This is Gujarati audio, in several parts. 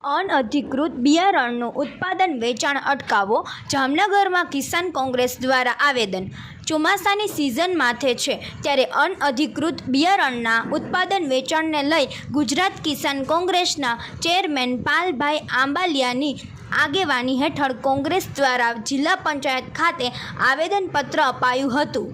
અનઅધિકૃત બિયારણનું ઉત્પાદન વેચાણ અટકાવો. જામનગરમાં કિસાન કોંગ્રેસ દ્વારા આવેદન. ચોમાસાની સિઝન માથે છે ત્યારે અનઅધિકૃત બિયારણના ઉત્પાદન વેચાણને લઈ ગુજરાત કિસાન કોંગ્રેસના ચેરમેન પાલભાઈ આંબાલિયાની આગેવાની હેઠળ કોંગ્રેસ દ્વારા જિલ્લા પંચાયત ખાતે આવેદનપત્ર અપાયું હતું.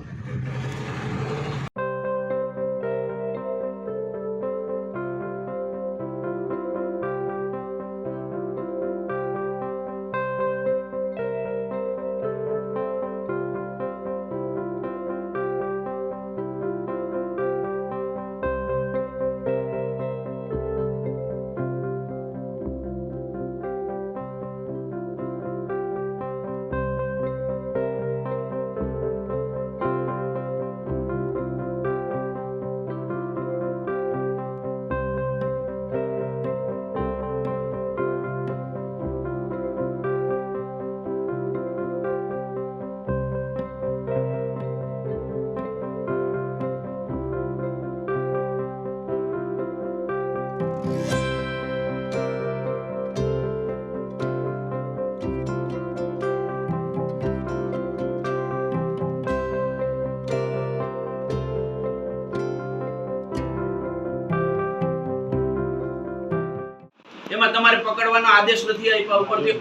એમાં તમારે પકડવાનો આદેશ નથી આપ્યા, ઉપરથી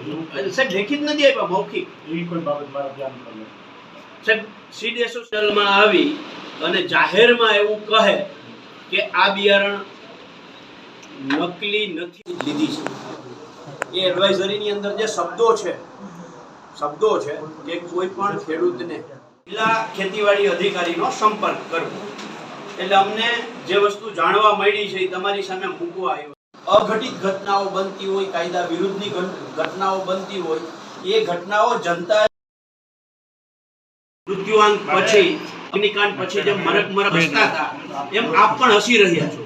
સાહેબ લેખિત નથી આપ્યા, મૌખિક. એવી કોઈ બાબત મારા ધ્યાન પર સાહેબ સીડ એસોસિએશનમાં આવી અને જાહેરમાં એવું કહે કે આ બિયારણ નકલી નથી લીધી છે. એ એડવાઇઝરીની અંદર જે શબ્દો છે કે કોઈ પણ ખેડૂતને જિલ્લા ખેતીવાડી અધિકારીનો સંપર્ક કરવો. એટલે અમને જે વસ્તુ જાણવા મળી છે એ તમારી સામે મૂકવા આવ્યો. અઘટિત ઘટનાઓ બનતી હોય, કાયદા વિરુદ્ધની ઘટનાઓ બનતી હોય, એ ઘટનાઓ જનતા મૃત્યુઆંક પછી અગ્નિકાંડ પછી જેમ મરક હસતા હતા એમ આપ પણ હસી રહ્યા છો.